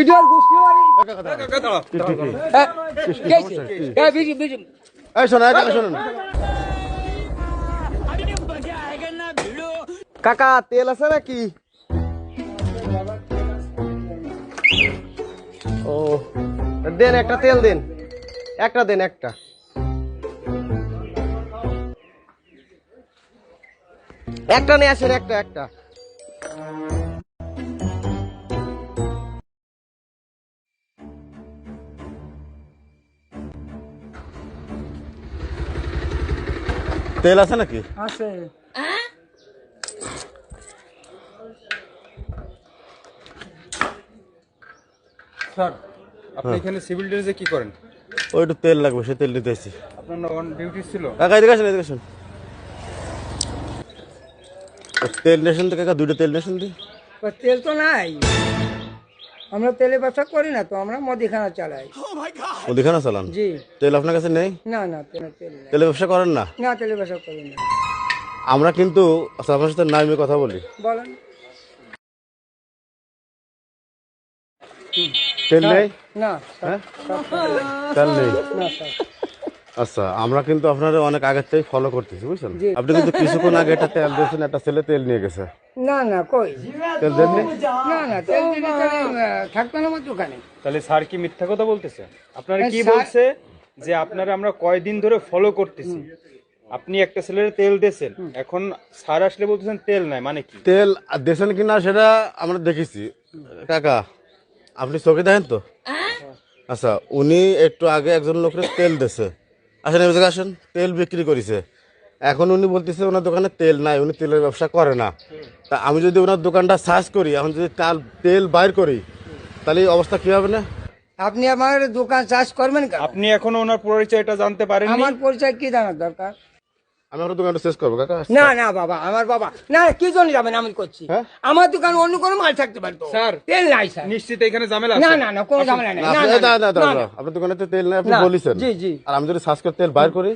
ভিডিওর গোষ্ঠী মারি এই শোনো শুনুন কাকা তেল আছে নাকি? ও দেন একটা তেল দেন, একটা দেন, একটা একটা নিয়ে আসেন, একটা একটা তেল আছে নাকি? আছে। স্যার আপনি এখানে সিভিল ড্রেসে কি করেন? ওই একটু তেল লাগবে, সে তেল নিতে আসছি। আপনার অন ডিউটি ছিল? কাকা এদিকে আসেন, এদিকে আসেন। তেল নেশন তো কাকা, দুইটা তেল নেশন দিই। তেল তো নাই, আমরা তেলে ব্যবসা করি না তো, আমরা মুদিখানা চালাই। মুদিখানা চালান? জি। তেল আপনার কাছে নেই? না না, তেল নেই। তেলে ব্যবসা করেন না? না, তেলে ব্যবসা করি না। আমরা কিন্তু আচ্ছা আপনার সাথে নামে কথা বলি। বলেন। তেল নেই? না হ্যাঁ, তেল নেই। না স্যার। আচ্ছা, আমরা কিন্তু আপনারা অনেক আগের থেকে ফলো করতেছি, বুঝছেন? জি। আপনি কিন্তু কিছুক্ষণ আগে একটা তেল দিয়েছেন, একটা ছেলে তেল নিয়ে গেছে। না না, কই তেল দেননি? না না, তেল দিলে থাকতো না আমার দোকানে। তাহলে স্যার কি মিথ্যা কথা বলতেছে? আপনারা কি স্যার- বলছে যে আপনারা আমরা কয়দিন ধরে ফলো করতেছি, আপনি একটা ছেলের তেল দিয়েছেন, এখন স্যার আসলে বলতেছেন তেল নাই, মানে কি? তেল দিয়েছেন কিনা সেটা আমরা দেখেছি। কাকা আপনি চোখে দেখেন তো? আচ্ছা, উনি একটু আগে একজন লোকের তেল দিয়েছে, আসেন এই জায়গায় আসেন, তেল বিক্রি করেছে। এখন উনি বলতেছে ওনার দোকানে তেল নাই, উনি তেলের ব্যবসা করে না। তা আমি যদি ওনার দোকানটা সার্চ করি, এখন যদি তেল বাইর করি, তাহলে এই অবস্থা কি হবে না? আপনি আমার দোকান চাষ করবেন কেন? আপনি এখনো ওনার পরিচয়টা জানতে পারেননি? আমার পরিচয় কি জানার দরকার? আমি আমার দোকানটা শেষ করবো কাকা। না না বাবা, আমার বাবা না, কি জন্য যাবেন? আমি করছি, হ্যাঁ? আমার দোকান অন্য কোনো মাল থাকতে পারতো। স্যার, তেল নাই স্যার। নিশ্চিত এখানে ঝামেলা না আছে? না না, কোনো ঝামেলা নাই। না, না আপনি- না, না, না, না, না, না। না, আপনার দোকানে তো তেল নেই, আপনি না। বলেছেন। জি, জি। আর আমি যদি সার্চ করে তেল বাইর করি,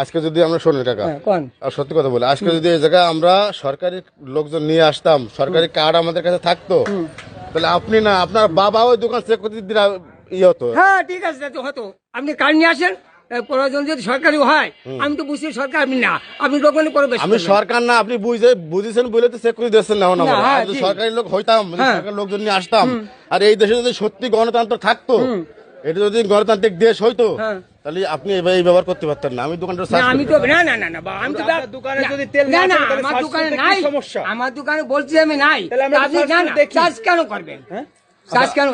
আজকে যদি আমরা শোনেন কাকা, হ্যাঁ, কোন? আর সত্যি কথা বলি, আজকে যদি এই জায়গায় আমরা সরকারি লোকজন নিয়ে আসতাম, সরকারি কার্ড আমাদের কাছে থাকতো, তাহলে আপনি না আপনার বাবা ওই দোকান চেক করতে দিলে ইয়ে হতো। হ্যাঁ ঠিক আছে, তো হতো। আপনি কার্ড নিয়ে আসেন, প্রয়োজন যদি সরকারি হয়। আমি তো বুঝছি সরকার, আপনি না, আপনি দোকানে করে বেশি আমি সরকার না, আপনি বুঝেছেন বলে তো চেক করে দিচ্ছেন না। না, হ্যাঁ, আমি যদি জি। সরকারি লোক হইতাম, যদি হ্যাঁ। সরকারি লোকজন নিয়ে আসতাম, আর এই দেশে যদি সত্যি গণতন্ত্র থাকতো, এটা যদি গণতান্ত্রিক দেশ হইতো, হ্যাঁ। তাহলে আপনি এই ব্যবহার করতে পারতেন না। আমি দোকানটা না, সার্চ আমি তো না না না না বাবা, আমি তো আপনার দোকানে না, যদি তেল না না না, থাকে, তাহলে আমার শ্বাস দোকানে করতে কি নাই সমস্যা? আমার দোকানে বলছি আমি নাই। তাহলে আমরা আপনি শ্বাস না করে না, দেখি। চাষ কেন করবেন? হ্যাঁ? চাষ কেন?